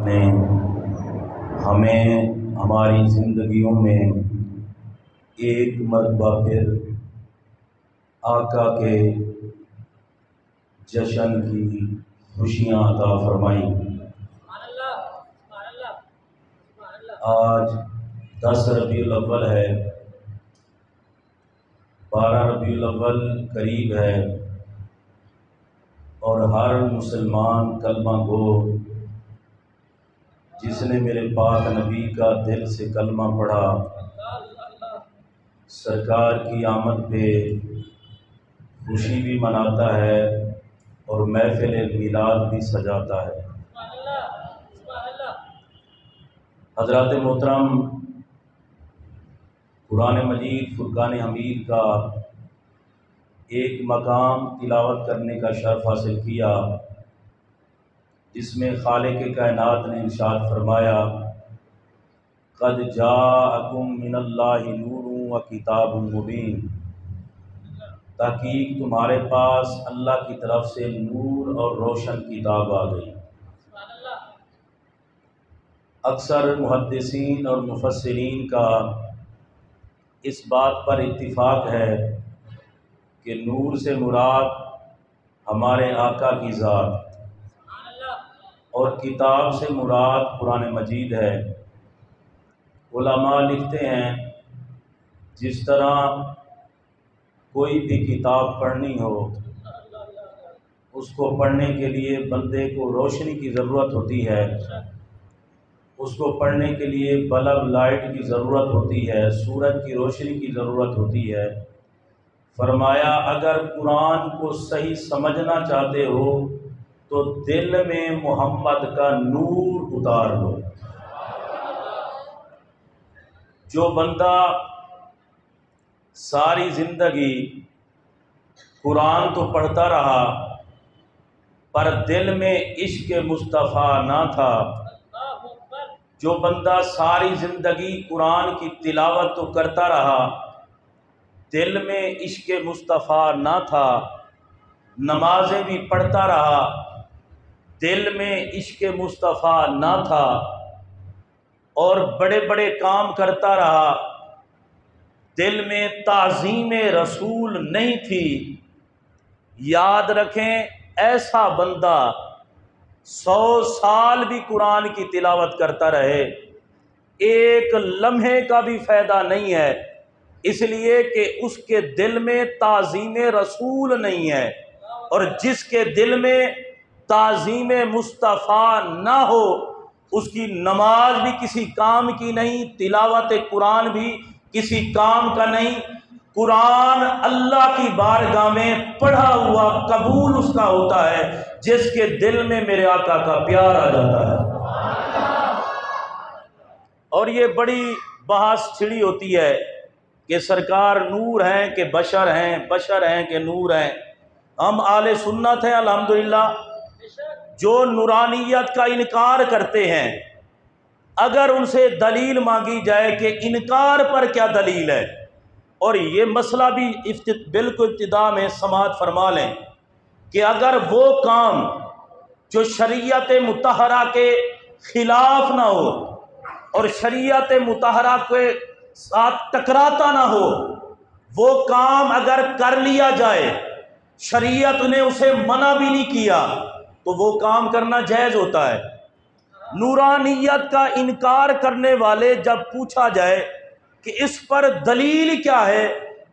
ने हमें हमारी ज़िंदगियों में एक मरतबा फिर आका के जश्न की खुशियाँ अता फरमाई। आज 10 रबीउल अव्वल है, 12 रबीउल अव्वल करीब है और हर मुसलमान कलमा गो जिसने मेरे पाक नबी का दिल से कलमा पढ़ा, सरकार की आमद पे खुशी भी मनाता है और महफिल मिलाद भी सजाता है। हज़रात मोहतरम, कुरान मजीद फुरकान हमीद का एक मकाम तिलावत करने का शर्फ हासिल किया, जिसमें खालिक कायनात ने इरशाद फरमाया, क़द जाअकुम मिनल्लाहि नूरुन व किताबुम मुबीन। ताकीद तुम्हारे पास अल्लाह की तरफ से नूर और रोशन किताब आ गई। अक्सर मुहद्दिसीन और मुफस्सिरीन का इस बात पर इत्तिफाक है कि नूर से मुराद हमारे आका की ज़ात और किताब से मुराद कुरान मजीद है। उलमा लिखते हैं, जिस तरह कोई भी किताब पढ़नी हो, उसको पढ़ने के लिए बंदे को रोशनी की ज़रूरत होती है, उसको पढ़ने के लिए बल्ब लाइट की ज़रूरत होती है, सूरज की रोशनी की ज़रूरत होती है। फरमाया, अगर कुरान को सही समझना चाहते हो तो दिल में मोहम्मद का नूर उतार लो। जो बंदा सारी ज़िंदगी कुरान तो पढ़ता रहा पर दिल में इश्क मुस्तफ़ा ना था, जो बंदा सारी ज़िंदगी कुरान की तिलावत तो करता रहा, दिल में इश्क मुस्तफ़ा ना था, नमाज़ें भी पढ़ता रहा, दिल में इश्क मुस्तफ़ा ना था, और बड़े बड़े काम करता रहा, दिल में ताज़ीम रसूल नहीं थी, याद रखें, ऐसा बंदा 100 साल भी कुरान की तिलावत करता रहे, एक लम्हे का भी फ़ायदा नहीं है, इसलिए कि उसके दिल में ताज़ीम रसूल नहीं है। और जिसके दिल में ताज़ीम मुस्तफ़ा ना हो, उसकी नमाज भी किसी काम की नहीं, तिलावत कुरान भी किसी काम का नहीं। कुरान अल्लाह की बारगाह में पढ़ा हुआ कबूल उसका होता है जिसके दिल में मेरे आका का प्यार आ जाता है। और ये बड़ी बहस छिड़ी होती है कि सरकार नूर हैं कि बशर हैं, बशर हैं कि नूर हैं। हम आले सुन्नत हैं अल्हम्दुलिल्लाह। जो नूरानियत का इनकार करते हैं, अगर उनसे दलील मांगी जाए कि इनकार पर क्या दलील है, और ये मसला भी बिल्कुल इब्तिदा में समाअत फरमा लें कि अगर वो काम जो शरीयत मुतहरा के ख़िलाफ़ ना हो और शरीयत मुतहरा के साथ टकराता ना हो, वो काम अगर कर लिया जाए, शरीयत ने उसे मना भी नहीं किया, तो वो काम करना जायज़ होता है। नूरानियत का इनकार करने वाले जब पूछा जाए कि इस पर दलील क्या है,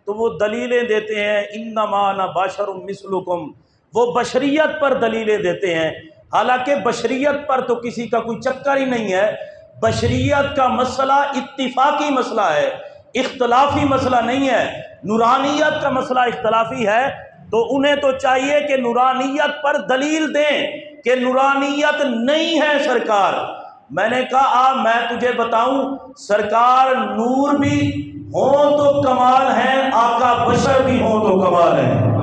तो वो दलीलें देते हैं, इन्नमा अना बशरुम मिस्लुकुम, वो बशरियत पर दलीलें देते हैं। हालांकि बशरियत पर तो किसी का कोई चक्कर ही नहीं है। बशरियत का मसला इत्तिफाकी मसला है, इख्तलाफी मसला नहीं है। नूरानियत का मसला इख्तलाफी है, तो उन्हें तो चाहिए कि नूरानियत पर दलील दें कि नूरानियत नहीं है सरकार। मैंने कहा मैं तुझे बताऊं, सरकार नूर भी हो तो कमाल है, आका बशर भी हो तो कमाल है।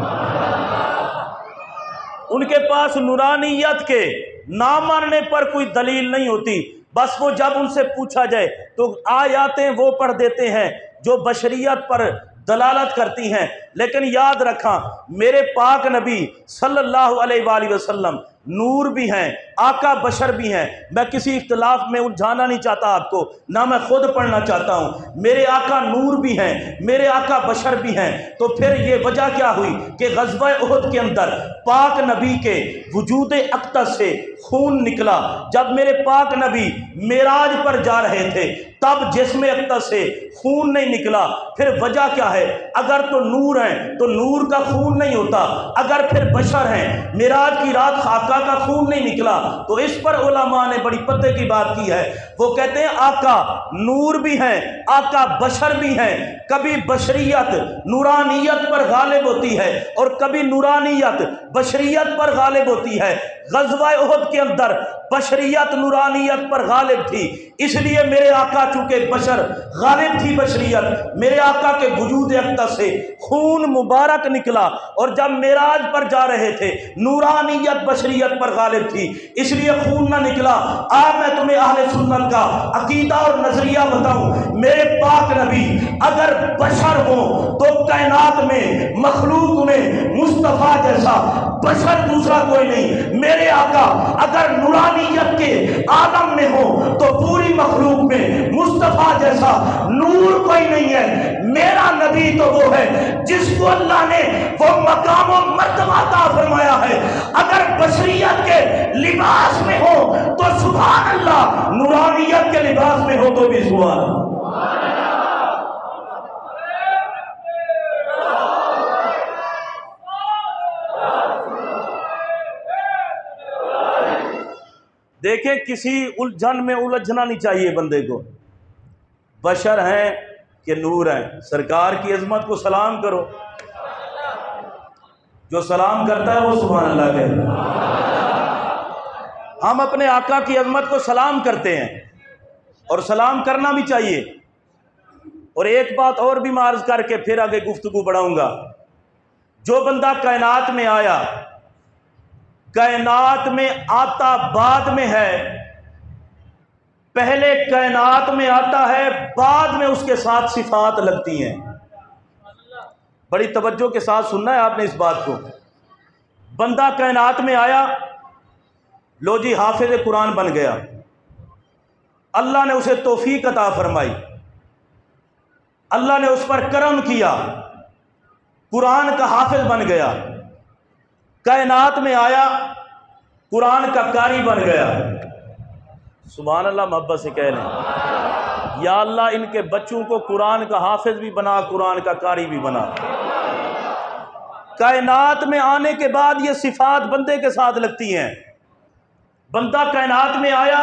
उनके पास नूरानियत के ना मानने पर कोई दलील नहीं होती। बस वो जब उनसे पूछा जाए तो आयातें वो पढ़ देते हैं जो बशरियत पर दलालत करती हैं। लेकिन याद रखा, मेरे पाक नबी सल्लल्लाहु अलैहि वसल्लम नूर भी हैं, आका बशर भी हैं। मैं किसी इख्तिलाफ में उलझाना नहीं चाहता आपको, ना मैं खुद पढ़ना चाहता हूँ। मेरे आका नूर भी हैं, मेरे आका बशर भी हैं। तो फिर ये वजह क्या हुई कि ग़ज़वा उहद के अंदर पाक नबी के वजूद अक़दस से खून निकला। जब मेरे पाक नबी मेराज पर जा रहे थे तब जिस्म अक़दस से खून नहीं निकला। फिर वजह क्या है? अगर तो नूर हैं तो नूर का खून नहीं होता, अगर फिर बशर हैं, मेराज की रात आका का खून नहीं निकला। तो इस पर उलमा ने बड़ी पते की बात की है। वो कहते हैं आका नूर भी हैं, आका बशर भी हैं। कभी बशरियत नूरानियत पर गालिब होती है और कभी नूरानियत बशरियत पर गालिब होती है। ग़ज़वा उहद के अंदर बशरियत नूरानियत पर गालिब थी, इसलिए मेरे आका चूंकि बशर गालिब थी बशरियत, मेरे आका के वजूद अक़दस से खून मुबारक निकला। और जब मेराज पर जा रहे थे नूरानियत बशरियत पर गालिब थी, इसलिए खून ना निकला। आज मैं तुम्हें अहले सुन्नत का अकीदा और नजरिया बताऊं। मेरे पाक नबी अगर बशर हो तो कायनात में मखलूक में मुस्तफ़ा जैसा बशर दूसरा कोई नहीं। मेरे आका अगर नूरानियत के आलम में हो तो पूरी मखलूक में मुस्तफ़ा जैसा नूर कोई नहीं है। मेरा नबी तो वो है जिसको अल्लाह ने वो मकाम और मर्तबा अता फरमाया है। अगर बशरियत के लिबास में हो तो सुभान अल्लाह, नूरानियत के लिबास में हो तो भी सुभान अल्लाह। देखें, किसी उलझन में उलझना नहीं चाहिए बंदे को। बशर हैं कि नूर हैं। सरकार की अजमत को सलाम करो, जो सलाम करता है वो सुभान अल्लाह कहे। हम अपने आका की अजमत को सलाम करते हैं और सलाम करना भी चाहिए। और एक बात और भी मैं अर्ज करके फिर आगे गुफ्तगू बढ़ाऊंगा। जो बंदा कायनात में आया, कायनात में आता बाद में है, पहले कायनात में आता है, बाद में उसके साथ सिफात लगती हैं। बड़ी तवज्जो के साथ सुनना है आपने इस बात को। बंदा कायनात में आया, लो जी हाफिज कुरान बन गया, अल्लाह ने उसे तौफीक अता फरमाई, अल्लाह ने उस पर करम किया, कुरान का हाफिज बन गया। कायनात में आया, कुरान का कारी बन गया। सुभान अल्लाह, मोहब्बत से कह लें, या अल्लाह इनके बच्चों को कुरान का हाफिज भी बना, कुरान का कारी भी बना। कायनात में आने के बाद ये सिफात बंदे के साथ लगती हैं। बंदा कायनात में आया,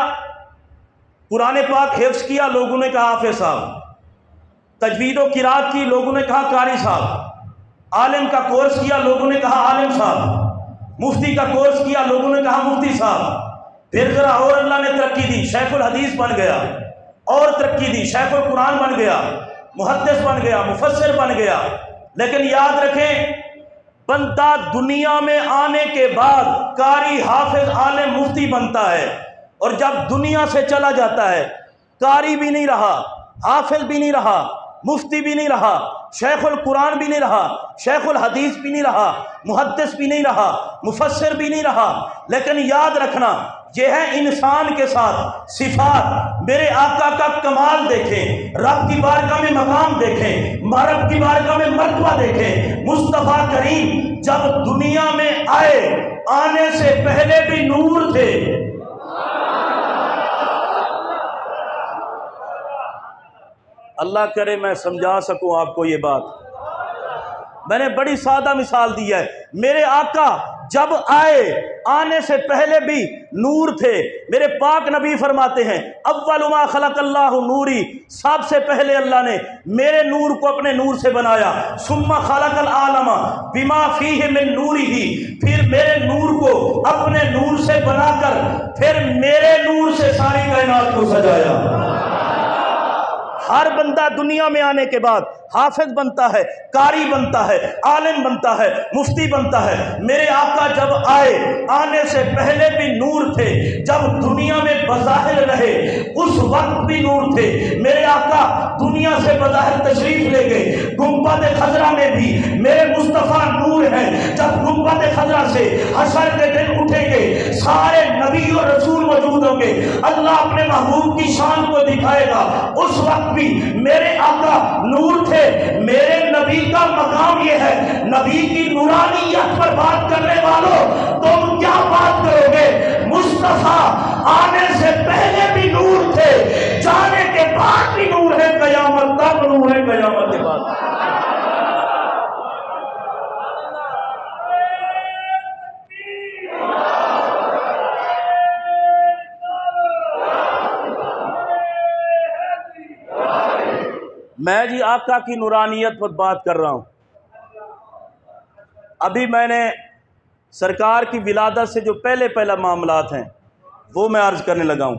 कुरान पाक हिफ्ज़ किया, लोगों ने कहा हाफिज साहब, तजवीद व किरात की, लोगों ने कहा कारी साहब, आलिम का कोर्स किया, लोगों ने कहा आलिम साहब, मुफ्ती का कोर्स किया, लोगों ने कहा मुफ्ती साहब। फिर जरा और अल्लाह ने तरक्की दी, शेखुल हदीस बन गया, और तरक्की दी, शेखुल कुरान बन गया, मुहद्दिस बन गया, मुफस्सिर बन गया। लेकिन याद रखें, बंदा दुनिया में आने के बाद कारी, हाफिज, आलिम, मुफ्ती बनता है, और जब दुनिया से चला जाता है, कारी भी नहीं रहा, हाफिज भी नहीं रहा, मुफ्ती भी नहीं रहा, शेखुल कुरान भी नहीं रहा, शेखुल हदीस भी नहीं रहा, मुहद्दिस भी नहीं रहा, मुफस्सिर भी नहीं रहा। लेकिन याद रखना, यह है इंसान के साथ सिफात। मेरे आका का कमाल देखें, रब की बारगाह में मकाम देखें, रब की बारगाह में मर्तबा देखें। मुस्तफ़ा करीम जब दुनिया में आए, आने से पहले भी नूर थे। अल्लाह करे मैं समझा सकूं आपको ये बात। मैंने बड़ी सादा मिसाल दी है। मेरे आका जब आए, आने से पहले भी नूर थे। मेरे पाक नबी फरमाते हैं, अव्वल मा खलक़ल्लाहु नूरी, सबसे पहले अल्लाह ने मेरे नूर को अपने नूर से बनाया। सुम्मा खलक़ल आलमा बिमा फीहि मिन नूरिही, फिर मेरे नूर को अपने नूर से बनाकर फिर मेरे नूर से सारी कायनात को सजाया। हर बंदा दुनिया में आने के बाद हाफिज बनता है, कारी बनता है, आलिम बनता है, मुफ्ती बनता है। मेरे आका जब आए, आने से पहले भी नूर थे, जब दुनिया में बज़ाहिर रहे उस वक्त भी नूर थे। मेरे आका दुनिया से बज़ाहिर तशरीफ ले गए, गुंबद खजरा में भी मेरे मुस्तफ़ा नूर है। जब गुंबद खजरा से हशर के दिन उठेंगे, सारे नबी और रसूल मौजूद होंगे, अल्लाह अपने महबूब की शान को दिखाएगा। उस वक्त भी मेरे आका नूर थे। मेरे नबी का मकाम ये है, नबी की नूरानियत पर बात करने वालों, तुम क्या बात करोगे? मुस्तफा आने से पहले भी नूर थे, जाने के बाद भी नूर है, कयामत तक नूर है, कयामत के बाद। मैं जी आका की नूरानियत पर बात कर रहा हूँ। अभी मैंने सरकार की विलादत से जो पहला मामलात हैं वो मैं अर्ज़ करने लगा हूँ।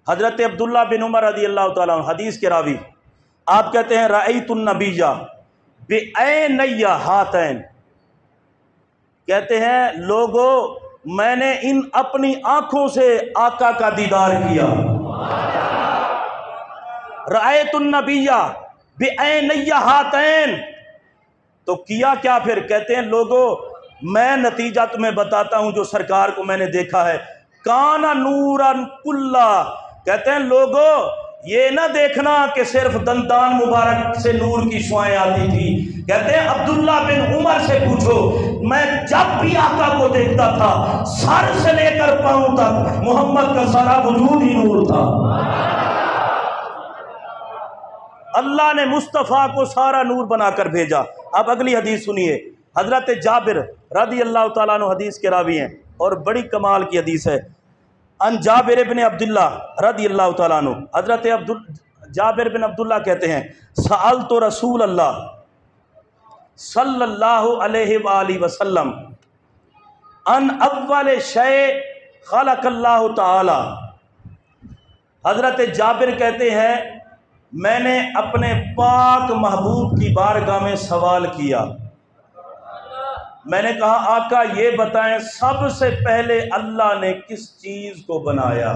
हज़रत अब्दुल्ला बिन उमर रज़ी अल्लाह ताला अन्हु हदीस के रावी, आप कहते हैं रअयतुन नबिय्या बिअैनैया हातैन, कहते हैं लोगों मैंने इन अपनी आँखों से आका का दीदार किया। रअयतुन नबिय्या बिअैनैया हातैन, तो किया क्या फिर? कहते हैं लोगों मैं नतीजा तुम्हें बताता हूं जो सरकार को मैंने देखा है। काना नूरन कुल्ला, कहते हैं लोगों ये ना देखना कि सिर्फ दंतान मुबारक से नूर की शुआएं आती थी। कहते हैं अब्दुल्ला बिन उमर से पूछो, मैं जब भी आका को देखता था सर से लेकर पांव तक मोहम्मद का सारा वजूद ही नूर था। अल्लाह ने मुस्तफ़ा को सारा नूर बनाकर भेजा। अब अगली हदीस सुनिए। हज़रत जाबिर रज़ी अल्लाह ताला अन्हु हदीस के रावी हैं और बड़ी कमाल की हदीस है। अन जाबिर इब्न अब्दुल्ला रज़ी अल्लाह ताला अन्हु, हज़रत जाबिर बिन अब्दुल्ला कहते हैं सअलतु रसूल अल्लाह सल्लल्लाहु अलैहि वसल्लम अन अव्वल शै खलक़ल्लाहु ताला। हज़रत जाबिर कहते हैं मैंने अपने पाक महबूब की बारगाह में सवाल किया। मैंने कहा आका ये बताएं सबसे पहले अल्लाह ने किस चीज़ को बनाया?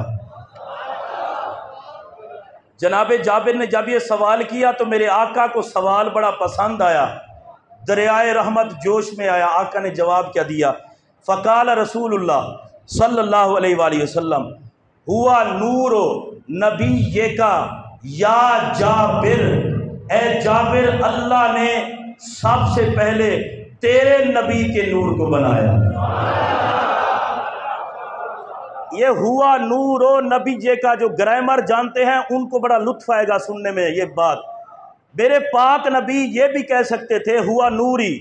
जनाब जाबिर ने जब ये सवाल किया तो मेरे आका को सवाल बड़ा पसंद आया, दरियाए रहमत जोश में आया। आका ने जवाब क्या दिया? फ़क़ाल रसूलुल्लाह सल्लल्लाहु अलैहि वसल्लम हुआ नूरो नबी का या जाबिर, ए जाबिर अल्लाह ने सबसे पहले तेरे नबी के नूर को बनाया। ये हुआ नूरो नबी का जो ग्रामर जानते हैं उनको बड़ा लुत्फ आएगा सुनने में ये बात। मेरे पाक नबी ये भी कह सकते थे हुआ नूरी,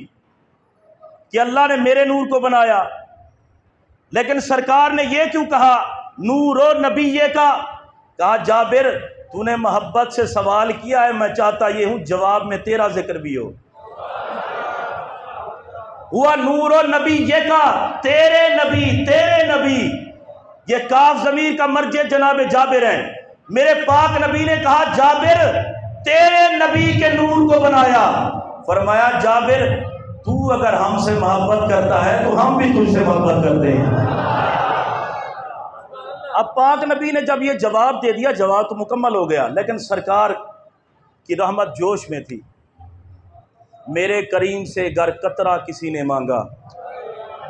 कि अल्लाह ने मेरे नूर को बनाया, लेकिन सरकार ने ये क्यों कहा नूरो नबी का? कहा जाबिर तूने मोहब्बत से सवाल किया है, मैं चाहता ये हूं जवाब में तेरा जिक्र भी हो। हुआ नूरो नबी का, तेरे नबी, ये काफ ज़मीर का मर्जे जनाब जाबिर हैं। मेरे पाक नबी ने कहा जाबिर तेरे नबी के नूर को बनाया। फरमाया जाबिर तू अगर हमसे मोहब्बत करता है तो हम भी तुझसे मोहब्बत करते हैं। अब पाक नबी ने जब ये जवाब दे दिया, जवाब तो मुकम्मल हो गया, लेकिन सरकार की रहमत जोश में थी। मेरे करीम से गर कतरा किसी ने मांगा,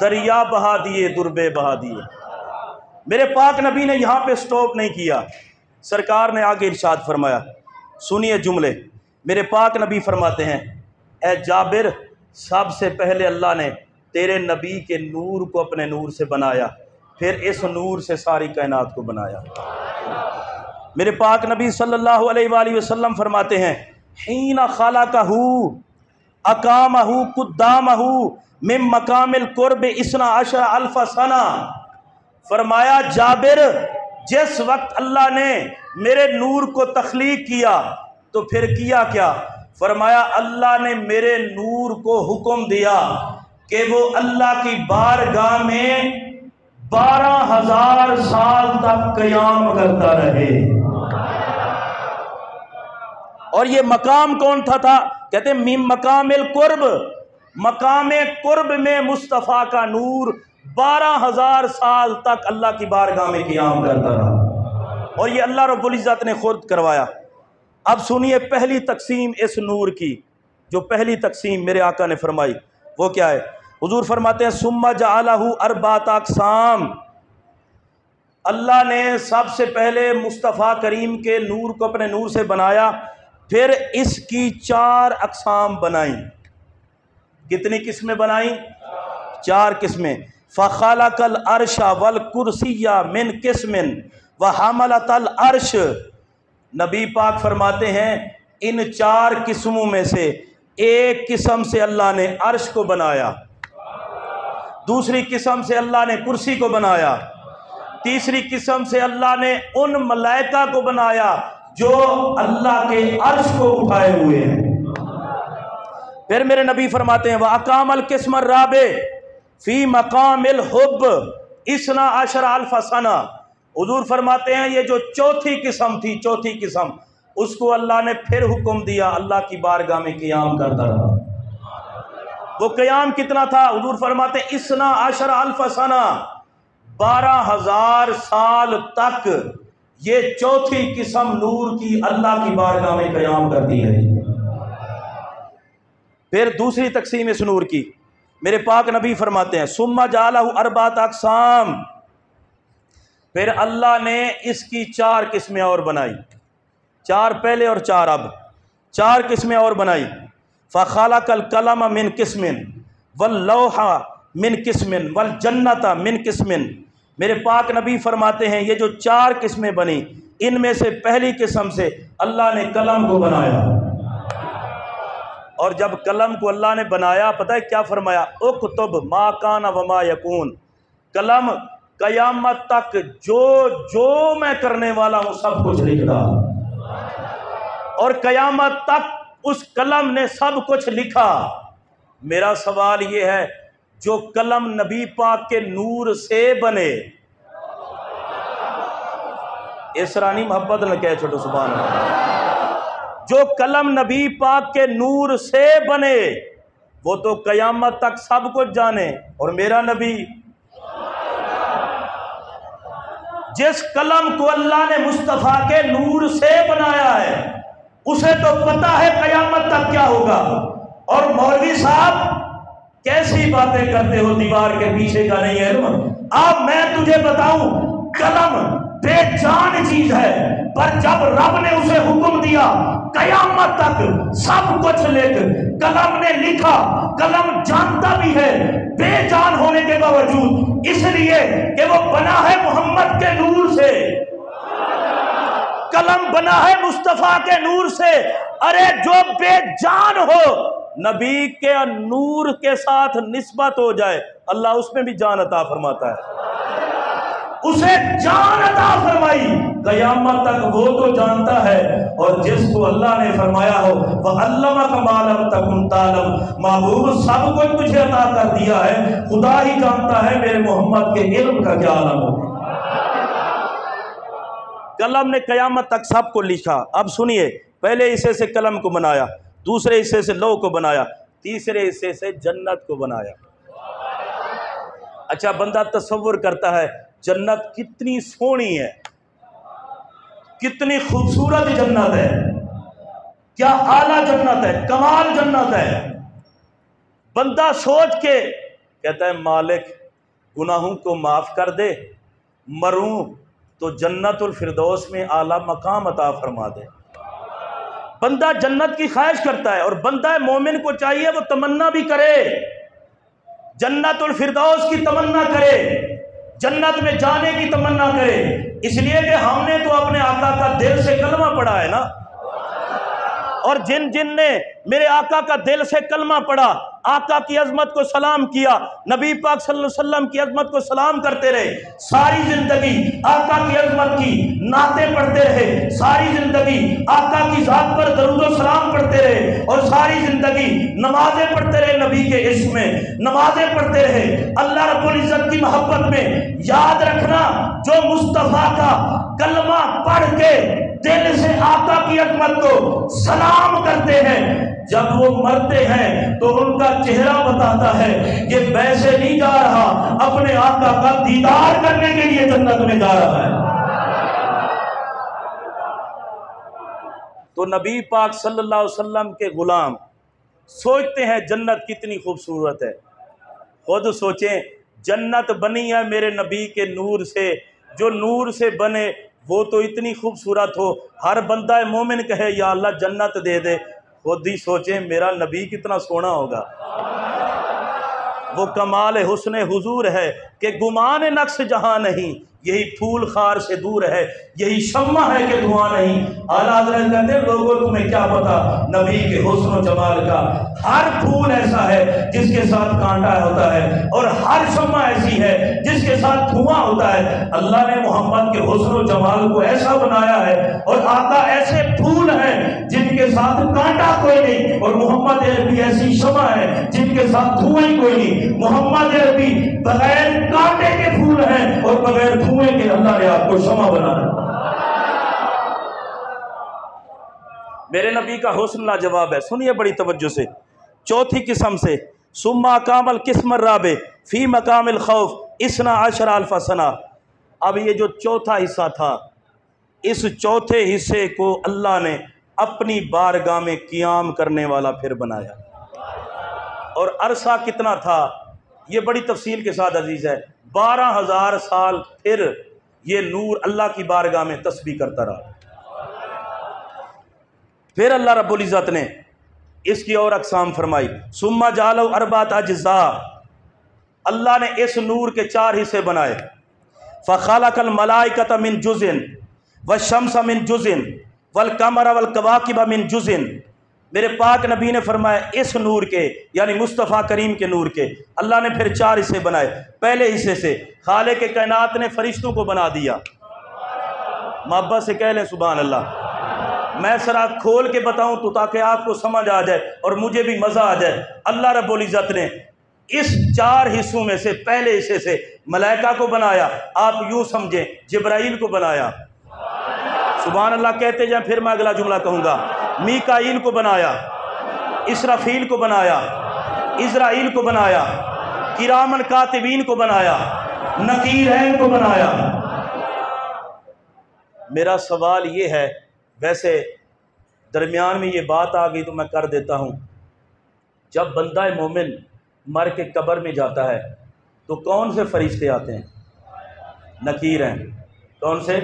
दरिया बहा दिए दुर्बे बहा दिए। मेरे पाक नबी ने यहाँ पे स्टॉप नहीं किया, सरकार ने आगे इरशाद फरमाया। सुनिए जुमले, मेरे पाक नबी फरमाते हैं ए जाबिर सबसे पहले अल्लाह ने तेरे नबी के नूर को अपने नूर से बनाया, फिर इस नूर से सारी कायनात को बनाया। मेरे पाक नबी सल्लल्लाहु अलैहि वसल्लम फरमाते हैं हीना खलक़हू अकामहू कुद्दामहू मिन मकामिल कुर्ब इसना अशर अल्फ सना। फरमाया जाबिर जिस वक्त अल्लाह ने मेरे नूर को तख्लीक किया तो फिर किया क्या? फरमाया अल्लाह ने मेरे नूर को हुक्म दिया कि वो अल्लाह की बारगाह में 12,000 साल तक क़याम करता रहे। और ये मकाम कौन था? कहते हैं मकामिल कुर्ब, मकाम कुर्ब में मुस्तफ़ा का नूर 12,000 साल तक अल्लाह की बारगाह में क़ियाम करता रहा, और ये अल्लाह रब्बुल इज़्ज़त ने खुद करवाया। अब सुनिए पहली तकसीम इस नूर की, जो पहली तकसीम मेरे आका ने फरमाई वो क्या है? हुजूर फरमाते हैं सुम्मा जअलहु अर्बात अक़साम, अल्लाह ने सबसे पहले मुस्तफ़ा करीम के नूर को अपने नूर से बनाया, फिर इसकी 4 अक़साम बनाई। कितनी किस्में बनाई? 4 किस्में। फ़ख़लक़ल अर्शा वल कुर्सिया मिन किस्मिन व हमलतल अर्श, नबी पाक फरमाते हैं इन 4 किस्मों में से एक किस्म से अल्लाह ने अर्श को बनाया, दूसरी किस्म से अल्लाह ने कुर्सी को बनाया, तीसरी किस्म से अल्लाह ने उन मलाइका को बनाया जो अल्लाह के अर्श को उठाए हुए हैं। फिर मेरे नबी फरमाते हैं व अकामल किस्म राबे फी मकामिल हुब इसना अशर अल्फ सना, हुजूर फरमाते हैं ये जो चौथी किस्म थी, चौथी किस्म, उसको अल्लाह ने फिर हुक्म दिया अल्लाह की बारगाह में क़ियाम करता रहा। वो क़ियाम कितना था? हुजूर फरमाते हैं इसना अशर अल्फ सना, 12,000 साल तक ये चौथी किस्म नूर की अल्लाह की बारगाह में क़याम करती है। फिर दूसरी तकसीम इस नूर की, मेरे पाक नबी फरमाते हैं सुम्मा जालहु अर्बात अक़साम, फिर अल्लाह ने इसकी 4 किस्में और बनाई, 4 पहले और 4 अब, 4 किस्में और बनाई। फ़ख़लक़ल कलम मिन किस्मिन वल लौहा मिन किस्मिन वल जन्नता मिन किस्मिन, मेरे पाक नबी फरमाते हैं ये जो 4 किस्में बनी, इनमें से पहली किस्म से अल्लाह ने कलम को बनाया, और जब कलम को अल्लाह ने बनाया पता है क्या फरमाया? उक्तुब मा काना व मा यकून, कलम क़यामत तक जो जो मैं करने वाला हूँ सब कुछ लिख रहा, और क़यामत तक उस कलम ने सब कुछ लिखा। मेरा सवाल ये है जो कलम नबी पाक के नूर से बने, इसरानी मोहब्बत न कह छोटो सुभान अल्लाह, जो कलम नबी पाक के नूर से बने वो तो क़यामत तक सब कुछ जाने, और मेरा नबी जिस कलम को अल्लाह ने मुस्तफ़ा के नूर से बनाया है उसे तो पता है क़यामत तक क्या होगा। और मौलवी साहब कैसी बातें करते हो, दीवार के पीछे का नहीं है। अब मैं तुझे बताऊं, कलम बेजान चीज है, पर जब रब ने उसे हुक्म दिया क़यामत तक सब कुछ लिख, कलम ने लिखा। कलम जानता भी है बेजान होने के बावजूद, इसलिए कि वो बना है मोहम्मद के नूर से, कलम बना है मुस्तफ़ा के नूर से। अरे जो बेजान हो नबी के नूर के साथ निस्बत हो जाए, अल्लाह उसमें भी जान अता फरमाता है, उसे जान अता फरमाई। क़यामत तक वो तो जानता है, और जिसको अल्लाह ने फरमाया हो वह अल्लामा मा लम तकुन तालम, महबूब सब कुछ तुझे अता कर दिया है, खुदा ही जानता है मेरे मोहम्मद के इल्म का क्या आलम हो। कलम ने क़यामत तक सबको लिखा। अब सुनिए, पहले हिस्से से कलम को बनाया, दूसरे हिस्से से लौह को बनाया, तीसरे हिस्से से जन्नत को बनाया। अच्छा, बंदा तसव्वुर करता है जन्नत कितनी सोहनी है, कितनी खूबसूरत जन्नत है, क्या आला जन्नत है, कमाल जन्नत है। बंदा सोच के कहता है मालिक गुनाहों को माफ़ कर दे, मरूं तो जन्नतुल फिरदौस में आला मकाम अता फरमा दे। बंदा जन्नत की ख्वाहिश करता है, और बंदा मोमिन को चाहिए वो तमन्ना भी करे, जन्नतुल फिरदौस की तमन्ना करे, जन्नत में जाने की तमन्ना करे, इसलिए कि हमने तो अपने आका का दिल से कलमा पढ़ा है ना। और जिन जिन ने मेरे आका का दिल से कलमा पढ़ा, आका की अजमत को सलाम किया, नबी पाक सल्लल्लाहु अलैहि वसल्लम की अजमत को सलाम करते रहे, सारी जिंदगी आका की अजमत की नाते पढ़ते रहे, सारी जिंदगी आका की जात पर दरूद व सलाम पढ़ते रहे, और सारी जिंदगी नमाजें पढ़ते रहे, नबी के इश्क में नमाजें पढ़ते रहे, अल्लाह रब्बुल इज्जत की मोहब्बत में। याद रखना, जो मुस्तफ़ा का कलमा पढ़ के दिल से आका की अजमत को सलाम करते हैं। जब वो मरते हैं तो उनका चेहरा बताता है कि वैसे नहीं जा रहा, अपने आका का दीदार करने के लिए जन्नत में जा रहा है। तो नबी पाक सल्लल्लाहु अलैहि वसल्लम के गुलाम सोचते हैं जन्नत कितनी खूबसूरत है। खुद सोचें, जन्नत बनी है मेरे नबी के नूर से, जो नूर से बने वो तो इतनी खूबसूरत हो, हर बंदा मोमिन कहे या अल्लाह जन्नत दे दे। खुद ही सोचें मेरा नबी कितना सोना होगा। वो कमाल हुस्न हुजूर है कि गुमान नक्श जहां नहीं, यही फूल खार से दूर है, यही शम्मा है कि धुआं नहीं। आला हज़रत कहते हैं लोगों तुम्हें क्या पता नबी के हुस्न जमाल का, हर फूल ऐसा है जिसके साथ कांटा होता है और हर शम्मा ऐसी है जिसके साथ धुआं होता है। अल्लाह ने मोहम्मद के हुस्न जमाल को ऐसा बनाया है और आका ऐसे फूल हैं जिनके साथ कांटा कोई नहीं, और मोहम्मद अरबी ऐसी शम्मा है जिनके साथ धुआं ही कोई नहीं। मोहम्मद अरबी बगैर कांटे के फूल हैं और बगैर धुएं के अल्लाह ने आपको शम्मा बनाया। मेरे नबी का हुस्न लाजवाब है। सुनिए बड़ी तवज्जो से, चौथी किस्म से सुम्मा कामल किस्म राबे फी मकामिल खौफ इसना अशर अल्फा सना। अब ये जो चौथा हिस्सा था, इस चौथे हिस्से को अल्लाह ने अपनी बारगाह में क़ियाम करने वाला फिर बनाया। और अरसा कितना था ये बड़ी तफसील के साथ अजीज़ है। 12,000 साल फिर ये नूर अल्लाह की बारगाह में तस्बीह करता रहा। फिर अल्लाह रब्बुल इज़्ज़त ने इसकी और अक़साम फरमाई। सुम्मा जालो अरबात अज्ज़ा, अल्लाह ने इस नूर के 4 हिस्से बनाए। फ़ख़लक़ल मलाइकत मिन जुज़िन व शम्स मिन जुज़िन वल कमर वल कवाकिब मिन जुज़िन। मेरे पाक नबी ने फरमाया इस नूर के यानी मुस्तफ़ा करीम के नूर के अल्लाह ने फिर 4 हिस्से बनाए। पहले हिस्से से खालिक़ के कायनात ने फरिश्तों को बना दिया। मोहब्बत से कह लें सुभान अल्लाह। मैं सरा खोल के बताऊं तो ताकि आपको समझ आ जाए और मुझे भी मज़ा आ जाए। अल्लाह रब्बुल इज़्ज़त ने इस 4 हिस्सों में से पहले हिस्से से मलाइका को बनाया। आप यूँ समझें जिब्राइल को बनाया। सुभान अल्लाह कहते जाए, फिर मैं अगला जुमला कहूँगा। मीकाईल को बनाया, इसराफील को बनाया, इज़राइल को बनाया, किरामन कातिबीन को बनाया, नकीरैन को बनाया। मेरा सवाल ये है, वैसे दरमियान में ये बात आ गई तो मैं कर देता हूँ। जब बंदा मोमिन मर के कब्र में जाता है तो कौन से फरिश्ते आते हैं? नकीरैन। कौन से?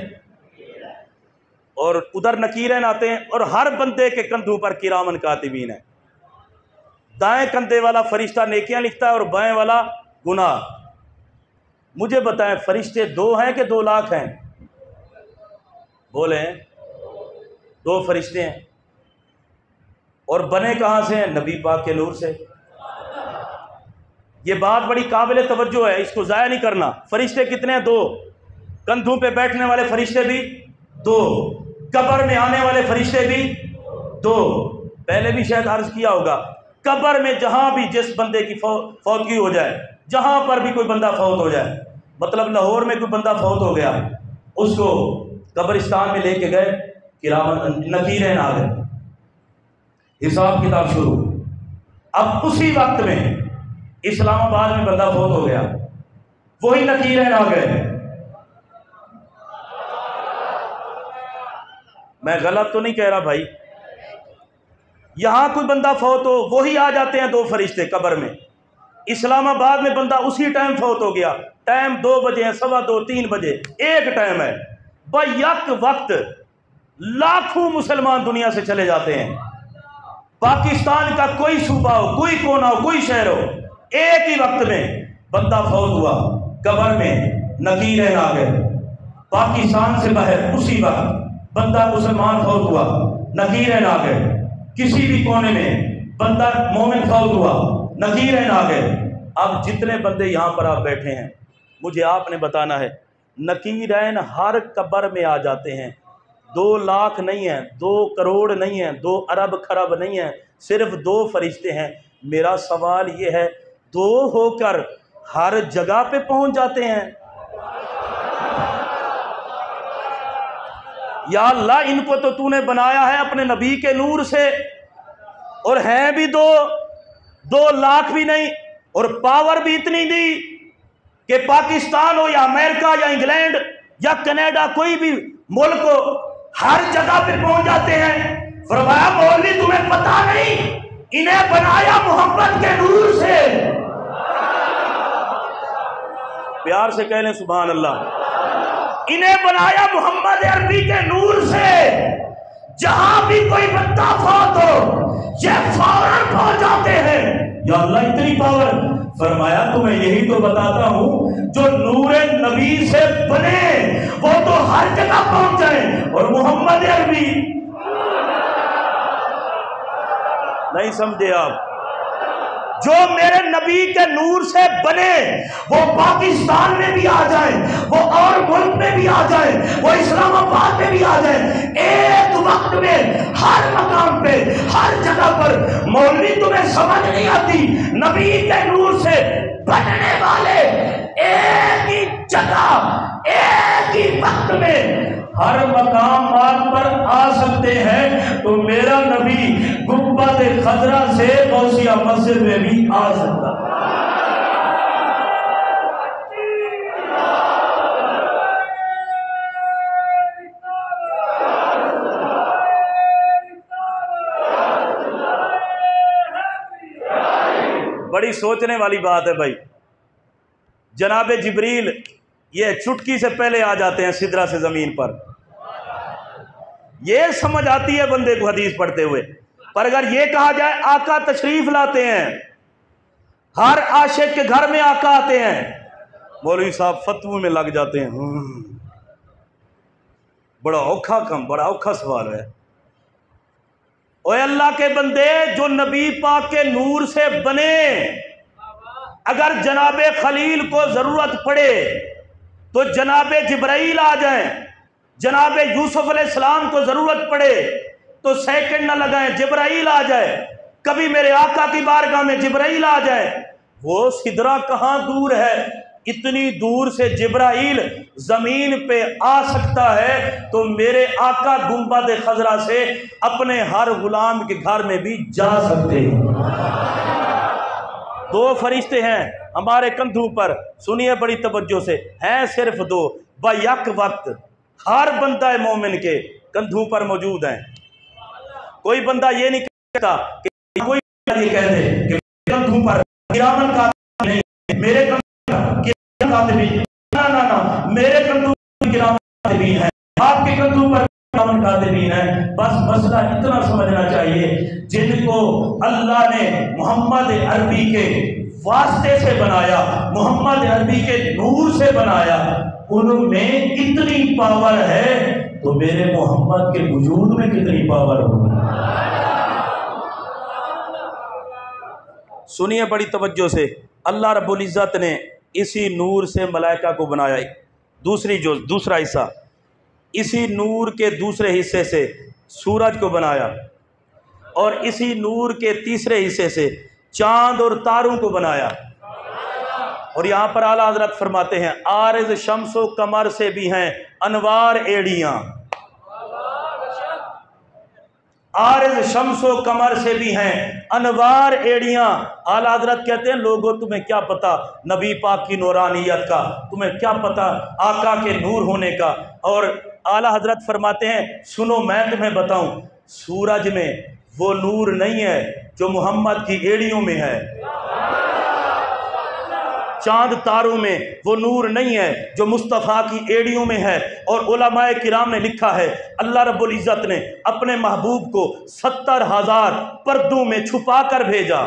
और उधर नकीरैन आते हैं और हर बंदे के कंधों पर किरामन कातिबीन है। दाएं कंधे वाला फरिश्ता नेकियां लिखता है और बाएं वाला गुनाह। मुझे बताएं फरिश्ते 2 हैं कि 2 लाख हैं? बोले 2 फरिश्ते हैं। और बने कहाँ से हैं? नबी पाक के नूर से। ये बात बड़ी काबिल तवज्जो है, इसको ज़ाया नहीं करना। फरिश्ते कितने हैं? 2। कंधों पे बैठने वाले फरिश्ते भी 2, कब्र में आने वाले फरिश्ते भी 2। पहले भी शायद अर्ज किया होगा, कब्र में जहां भी जिस बंदे की फौतगी हो जाए, जहां पर भी कोई बंदा फौत हो जाए, मतलब लाहौर में कोई बंदा फौत हो गया, उसको कब्रिस्तान में लेके गए, किरामन नकीरैन आ गए, हिसाब किताब शुरू। अब उसी वक्त में इस्लामाबाद में बंदा फौत हो गया, वही नकीरैन आ गए। मैं गलत तो नहीं कह रहा भाई? यहां कोई बंदा फौत हो, वही आ जाते हैं 2 फरिश्ते कब्र में। इस्लामाबाद में बंदा उसी टाइम फौत हो गया, टाइम 2 बजे है, 2:15, 3 बजे, एक टाइम है। यक वक्त लाखों मुसलमान दुनिया से चले जाते हैं। पाकिस्तान का कोई सूबा हो, कोई कोना हो, कोई शहर हो, एक ही वक्त में बंदा फौत हुआ, कब्र में नकीरैन आ गए। पाकिस्तान से बाहर उसी वक्त बंदा मुसलमान फौत हुआ, नकीरैन आ गए। किसी भी कोने में बंदा मोमिन फौत हुआ, नकीरैन आ गए। अब जितने बंदे यहाँ पर आप बैठे हैं, मुझे आपने बताना है, नकीरैन हर कब्र में आ जाते हैं। 2 लाख नहीं है, 2 करोड़ नहीं है, 2 अरब खरब नहीं है, सिर्फ 2 फरिश्ते हैं। मेरा सवाल ये है, 2 होकर हर जगह पे पहुंच जाते हैं? या अल्लाह इनको तो तूने बनाया है अपने नबी के नूर से, और हैं भी 2 लाख भी नहीं, और पावर भी इतनी दी कि पाकिस्तान हो या अमेरिका या इंग्लैंड या कनाडा, कोई भी मुल्क हो, हर जगह पे पहुंच जाते हैं। फरमाया मौलवी तुम्हें पता नहीं, इन्हें बनाया मोहम्मद के नूर से। प्यार से कह लें सुभान अल्लाह। इन्हें बनाया मोहम्मद अरबी के नूर से। जहां भी कोई बंदा फौत हो, ये फौरन पहुंच जाते हैं। या अल्लाह इतनी पावर। फरमाया तुम्हें यही तो बताता हूं, जो नूरे नबी से बने वो तो हर जगह पहुंच जाए। और मोहम्मद अरबी नहीं समझे आप, जो मेरे नबी के नूर से बने वो पाकिस्तान में भी आ जाए, वो और मुल्क में भी आ जाए, वो इस्लामाबाद में भी आ जाए, एक वक्त में हर मकाम पे हर जगह पर। मौलवी तुम्हें समझ नहीं आती, नबी के नूर से बनने वाले एक ही जगह एक ही वक्त में हर मकाम पर आ सकते हैं। तो मेरा नबी गुंबद खजरा से गौसिया मस्जिद में भी आ सकता। बड़ी सोचने वाली बात है भाई। जनाबे जिब्रील ये चुटकी से पहले आ जाते हैं सिदरा से ज़मीन पर। ये समझ आती है बंदे को हदीस पढ़ते हुए। पर अगर ये कहा जाए आका तशरीफ लाते हैं, हर आशिक के घर में आका आते हैं, मौलवी साहब फतवे में लग जाते हैं। बड़ा औखा कम, बड़ा औखा सवाल है। ओए अल्लाह के बंदे, जो नबी पाक के नूर से बने, अगर जनाबे खलील को जरूरत पड़े तो जनाबे जिब्राइल आ जाएं, जनाबे यूसुफ अलैहिस्सलाम को जरूरत पड़े तो सेकंड न लगाएं, जिब्राइल आ जाए। कभी मेरे आका की बारगाह में जिब्राइल आ जाए। वो सिदरा कहाँ दूर है, इतनी दूर से जिब्राइल जमीन पे आ सकता है, तो मेरे आका गुंबद खजरा से अपने हर गुलाम के घर में भी जा सकते हैं। 2 फरिश्ते हैं हमारे कंधों पर, सुनिए बड़ी तवज्जो से, हैं सिर्फ 2, बयक वक्त हर बंदा मोमिन के कंधों पर मौजूद हैं। कोई बंदा ये नहीं कहता कि कोई ये कह दे कि कंधों पर किरामन का नहीं, मेरे कंधों पर ना ना ना, मेरे कंधों पर किरामन कातिबीन है, आपके कंधों पर किरामन कातिबीन है। बस मसला इतना समझना चाहिए, जिनको अल्लाह ने मोहम्मद अरबी के वास्ते से बनाया, मोहम्मद अरबी के नूर से बनाया, उनमें इतनी पावर है, तो मेरे मोहम्मद के वजूद में कितनी पावर होगी। सुनिए बड़ी तवज्जो से, अल्लाह रब्बुल इज़्ज़त ने इसी नूर से मलाइका को बनाया। दूसरा हिस्सा, इसी नूर के दूसरे हिस्से से सूरज को बनाया, और इसी नूर के तीसरे हिस्से से चांद और तारों को बनाया। और यहाँ पर आला हज़रत फरमाते हैं, आरिज़ शम्सो कमर से भी हैं अनवार एड़ियाँ, आरिज़ शम्सो कमर से भी हैं अनवार एड़ियाँ। आला हज़रत कहते हैं, लोगों तुम्हें क्या पता नबी पाक की नूरानियत का, तुम्हें क्या पता आका के नूर होने का। और आला हज़रत फरमाते हैं, सुनो मैं तुम्हें बताऊं, सूरज में वो नूर नहीं है जो मोहम्मद की एड़ियों में है, चांद तारों में वो नूर नहीं है जो मुस्तफ़ा की एड़ियों में है। और उलमाए किराम ने लिखा है, अल्लाह रब्बुल इज़्ज़त ने अपने महबूब को 70,000 पर्दों में छुपा कर भेजा।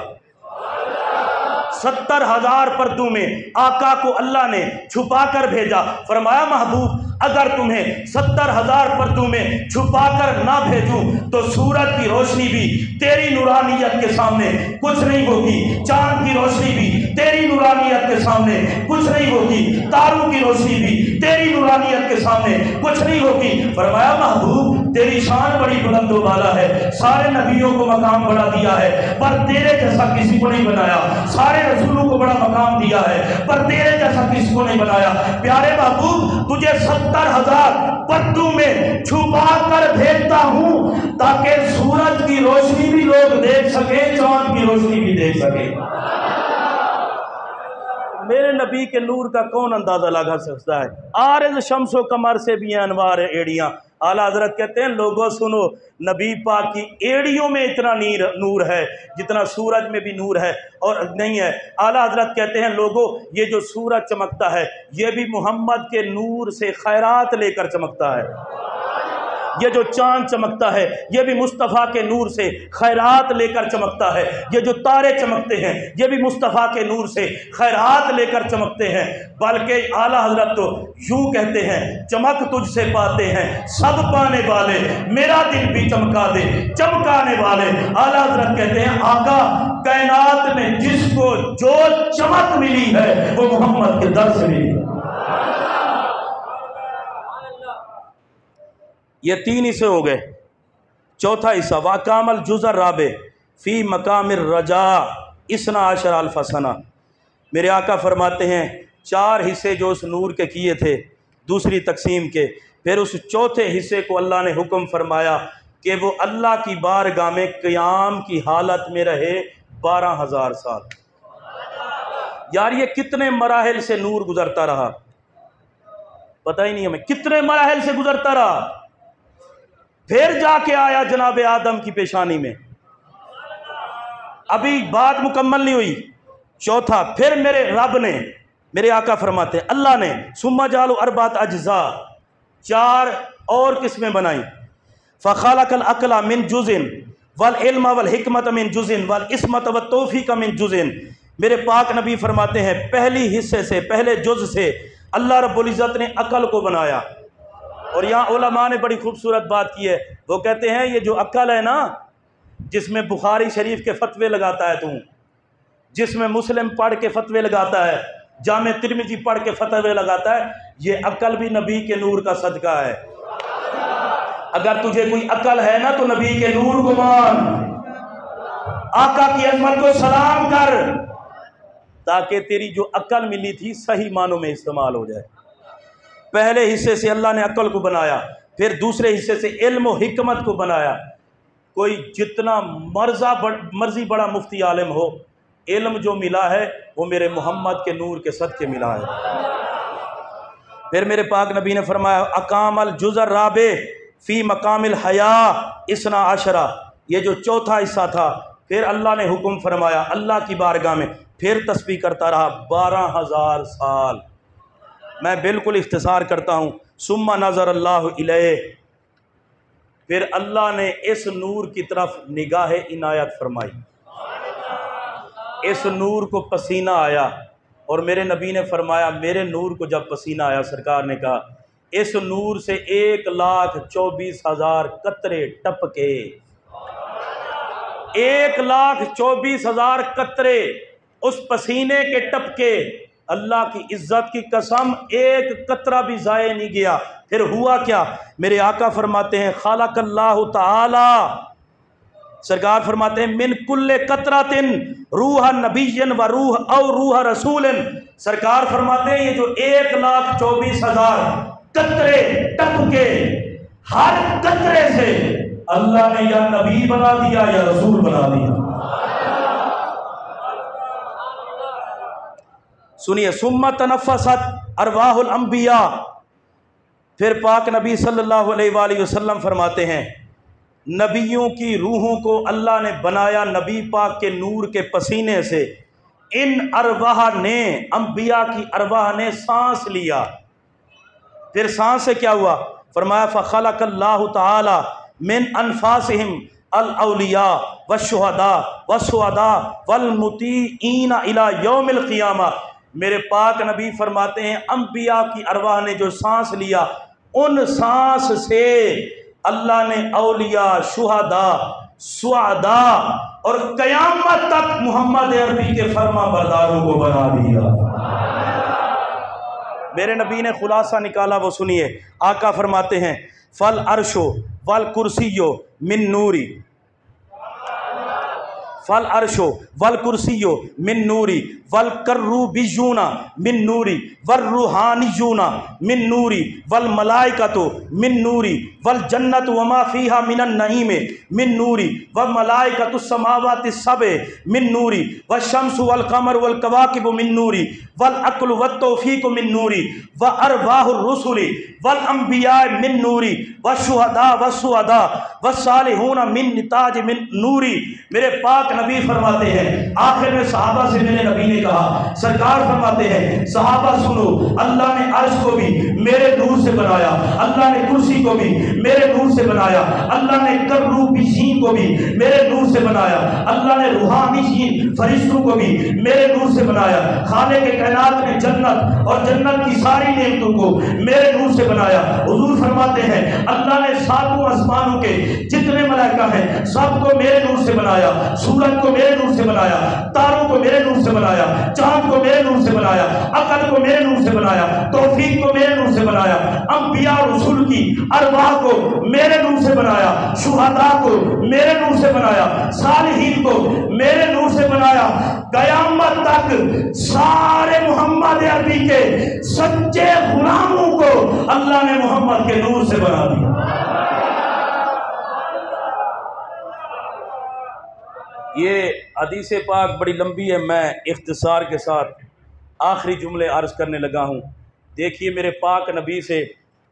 70,000 पर्दों में आका को अल्लाह ने छुपा कर भेजा। फरमाया, महबूब अगर तुम्हें 70,000 पर्दों में छुपा कर ना भेजूं तो सूरज की रोशनी भी तेरी नूरानियत के सामने कुछ नहीं होगी, चांद की रोशनी भी तेरी नूरानियत के सामने कुछ नहीं होगी, तारों की रोशनी भी तेरी नूरानियत के सामने कुछ नहीं होगी। फरमाया, महबूब तेरी शान बड़ी बुलंद वाला है, सारे नबियों को मकाम बड़ा दिया है, पर तेरे जैसा किसी को नहीं बनाया। सारे रसूलों को बड़ा मकाम दिया है, पर तेरे जैसा किसी को नहीं बनाया। प्यारे महबूब तुझे 70,000 पद्दू में छुपा कर भेजता हूँ ताकि सूरज की रोशनी भी लोग देख सके, चांद की रोशनी भी देख सके। मेरे नबी के नूर का कौन अंदाजा लगा सकता है। आरिज़ शम्सो कमर से भी अनवार एड़ियाँ। आला हज़रत कहते हैं लोगों सुनो, नबी पाक की एड़ियों में इतना नूर है जितना सूरज में भी नूर है और नहीं है। आला हज़रत कहते हैं लोगों, ये जो सूरज चमकता है ये भी मोहम्मद के नूर से खैरात लेकर चमकता है। ये जो चांद चमकता है ये भी मुस्तफ़ा के नूर से खैरात लेकर चमकता है। ये जो तारे चमकते हैं ये भी मुस्तफ़ा के नूर से खैरात लेकर चमकते हैं। बल्कि आला हज़रत तो यूँ कहते हैं, चमक तुझसे पाते हैं सब पाने वाले, मेरा दिल भी चमका दे चमकाने वाले। आला हज़रत कहते हैं आका कायनात में जिसको जो चमक मिली है वो मोहम्मद के दर से मिली है। ये 3 हिस्से हो गए। चौथा हिस्सा वाकामल जुज़र राबे फ़ी मकामिर रजा इसना आशर अल्फ़ सना। मेरे आका फरमाते हैं 4 हिस्से जो उस नूर के किए थे दूसरी तकसीम के, फिर उस चौथे हिस्से को अल्लाह ने हुक्म फरमाया कि वो अल्लाह की बारगाह में क़याम की हालत में रहे 12,000 साल। यार ये कितने मराहिल से नूर गुजरता रहा, पता ही नहीं हमें कितने मराहिल से गुजरता रहा। फिर जाके आया जनाब आदम की पेशानी में। अभी बात मुकम्मल नहीं हुई। चौथा, फिर मेरे रब ने, मेरे आका फरमाते हैं अल्लाह ने सुम्मा जालू अरबात अज्जा, 4 और किस्में बनाई। फ़ख़लक़ल अक़ला मिन जुज़िन वल इल्म वल हिकमत मिन जुज़िन वल इस्मत व तौफ़ीक़ मिन जुज़िन। मेरे पाक नबी फरमाते हैं पहली हिस्से से, पहले जुज़ से अल्लाह रब्बुल इज़्ज़त ने अक़ल को बनाया। और यहाँ उलमा ने बड़ी खूबसूरत बात की है। वो कहते हैं ये जो अक्ल है ना, जिसमें बुखारी शरीफ के फतवे लगाता है तू, जिसमें मुस्लिम पढ़ के फतवे लगाता है, जामे तिरमिज़ी पढ़ के फतवे लगाता है, ये अक्ल भी नबी के नूर का सदका है। अगर तुझे कोई अक्ल है ना तो नबी के नूर को मान, आका की अज़मत को सलाम कर, ताकि तेरी जो अक्ल मिली थी सही मानों में इस्तेमाल हो जाए। पहले हिस्से से अल्लाह ने अक्ल को बनाया, फिर दूसरे हिस्से से इल्म और हिकमत को बनाया। कोई जितना मर्जी बड़ा मुफ्ती आलिम हो, इल्म जो मिला है वो मेरे मोहम्मद के नूर के सदके मिला है। फिर मेरे पाक नबी ने फरमाया अकामल जुज़र राबे फ़ी मकामिल हया इसना आशरा। ये जो चौथा हिस्सा था, फिर अल्लाह ने हुक्म फरमाया अल्लाह की बारगाह में, फिर तस्बीह करता रहा 12,000 साल। मैं बिल्कुल इख्तिसार करता हूँ। सुम्मा नज़र अल्लाह इलैह, फिर अल्लाह ने इस नूर की तरफ निगाह इनायत फरमाई। इस नूर को पसीना आया और मेरे नबी ने फरमाया मेरे नूर को जब पसीना आया, सरकार ने कहा इस नूर से 1,24,000 कतरे टपके। 1,24,000 कतरे उस पसीने के टपके। अल्लाह की इज्जत की कसम, एक कतरा भी ज़ाये नहीं गया। फिर हुआ क्या? मेरे आका फरमाते हैं खालकल्लाहु ताला, सरकार फरमाते हैं मिन कुल्ले कतरातिन रूह नबीयन व रूह और रूह रसूलन। सरकार फरमाते हैं ये जो 1,24,000 कतरे टपके, हर कतरे से अल्लाह ने या नबी बना दिया या रसूल बना दिया। सुनिए, सुम्मा तनफ़सत अरवाहुल अंबिया। फिर पाक नबी सल्लल्लाहु अलैहि वसल्लम फरमाते हैं नबियों की रूहों को अल्लाह ने बनाया नबी पाक के नूर के पसीने से। इन अरवाह ने, अंबिया की अरवाह ने सांस लिया। फिर सांस से क्या हुआ? फरमाया फ़ख़लक़ल्लाहु तआला मिन अनफासिहिम अल औलिया वशुहदा वसुअदा वल मुतीईना इला यौमिल क़ियामा। मेरे पाक नबी फरमाते हैं अंबिया की अरवाह ने जो सांस लिया, उन सांस से अल्लाह ने औलिया, शुहदा, सुअदा और क़यामत तक मोहम्मद अरबी के फरमा बरदारों को बना दिया। मेरे नबी ने खुलासा निकाला, वो सुनिए। आका फरमाते हैं फल अर्शो वल कुर्सियो मिन नूरी फल अर्शो वल कुर्सियो मिन नूरी वल कर्रूबियूना मिन नूरी वल रूहानियूना मिन नूरी वल मलाइकतु मिन नूरी वल जन्नतु वमा फीहा मिनन नईम मिन नूरी व मलाइकतु समावाति सबे मिन नूरी व शम्सु वल कमर वल कवाकिबु मिन नूरी वल अक्लु वत तौफीकु मिन नूरी व अरवाहुर रुसुली वल अंबिया मिन नूरी व शुहदा व सुहदा व सालिहून मिन निताज मिन नूरी। मेरे पाक नबी फरमाते हैं, आखिर में सहाबा से मेरे नबी ने कहा, सरकार फरमाते हैं सहाबा सुनो, अल्लाह ने अर्श को भी मेरे नूर से बनाया, अल्लाह ने कुर्सी को भी मेरे नूर से बनाया, अल्लाह ने कर्रूबियीन को भी मेरे नूर से बनाया, अल्लाह ने रूहानियीन फरिश्तों को भी मेरे नूर से बनाया, खाने के कायनात ने जन्नत और जन्नत की सारी नेमतों को मेरे नूर से बनाया। हुजूर फरमाते हैं अल्लाह ने सातों आसमानों के जितने मलाइका हैं सबको मेरे नूर से बनाया, सूरज को मेरे नूर से बनाया, तारों को मेरे नूर से बनाया, चांद को मेरे नूर से बनाया, अकल को मेरे नूर से बनाया, तौफीक को मेरे नूर से बनाया, अंबिया रसूल की अरवाह को मेरे नूर से बनाया, शुहदा को मेरे नूर से बनाया, सालिहीन को मेरे नूर से बनाया। कयामत तक सारे मोहम्मद अरबी के सच्चे गुलामों को अल्लाह ने मोहम्मद के नूर से बना दिया। ये हदीस पाक बड़ी लंबी है, मैं इख्तिसार के साथ आखिरी जुमले अर्ज़ करने लगा हूँ। देखिए मेरे पाक नबी से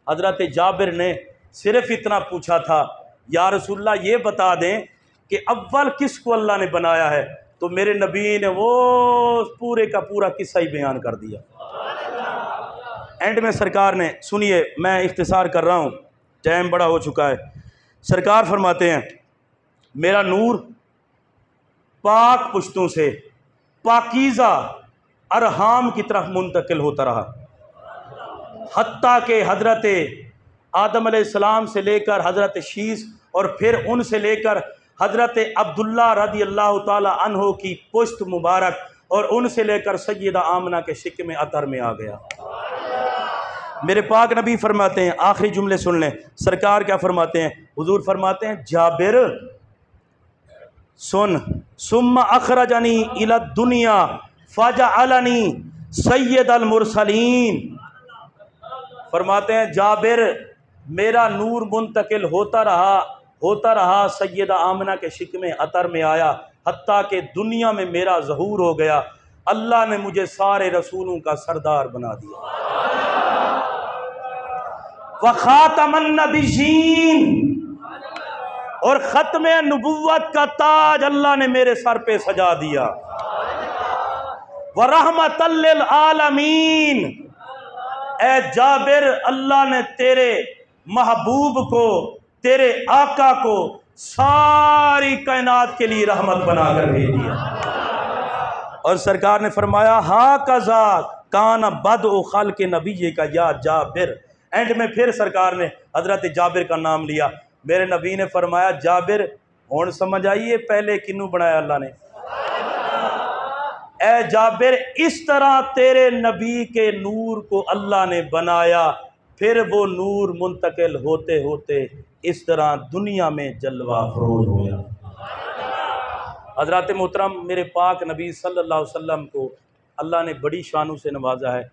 हज़रत जाबिर ने सिर्फ़ इतना पूछा था, या रसूलल्लाह ये बता दें कि अव्वल किसको अल्लाह ने बनाया है, तो मेरे नबी ने वो पूरे का पूरा किस्सा ही बयान कर दिया। एंड में सरकार ने, सुनिए मैं इख्तिसार कर रहा हूँ, टाइम बड़ा हो चुका है। सरकार फरमाते हैं मेरा नूर पाक पुश्तों से पाकीज़ा अरहाम की तरफ मुंतकिल होता रहा, हत्ता के हज़रत आदम अलैहिस्सलाम से लेकर हज़रत शीस और फिर उनसे लेकर हज़रत अब्दुल्ला रदी अल्लाह ताला अन्हो की पुश्त मुबारक और उनसे लेकर सैयदा आमना के शिक में अतर में आ गया। मेरे पाक नबी फरमाते हैं, आखिरी जुमले सुन लें, सरकार क्या फरमाते हैं? हुजूर फरमाते हैं जाबिर सुन, सुम्मा अखरजनी इला दुनिया फजअलनी सैयद अल मुरसलीन। फरमाते हैं जाबिर मेरा नूर मुंतकिल होता रहा सैयदा आमना के शिक में अतर में आया, हत्ता के दुनिया में मेरा ज़हूर हो गया, अल्लाह ने मुझे सारे रसूलों का सरदार बना दिया। व खातमन नबिय्यीन, और ख़त्म नबुव्वत का ताज अल्लाह ने मेरे सर पे सजा दिया। व रहमतल लिल आलमीन, ए जाबिर अल्लाह ने तेरे महबूब को, तेरे आका को सारी कायनात के लिए रहमत बनाकर भेज दिया। और सरकार ने फरमाया हा कज़ा कान बदउ खल्क़ नबी का या जाबिर। एंड में फिर सरकार ने हज़रत जाबिर का नाम लिया। मेरे नबी ने फरमाया जाबिर हुण समझ आइए पहले किन्नू बनाया अल्लाह ने। ए जाबिर इस तरह तेरे नबी के नूर को अल्लाह ने बनाया, फिर वो नूर मुंतकिल होते होते इस तरह दुनिया में जलवा फरोज हो गया। हज़रत मोहतरम मेरे पाक नबी सल्लल्लाहु अलैहि वसल्लम को अल्लाह ने बड़ी शानों से नवाजा है।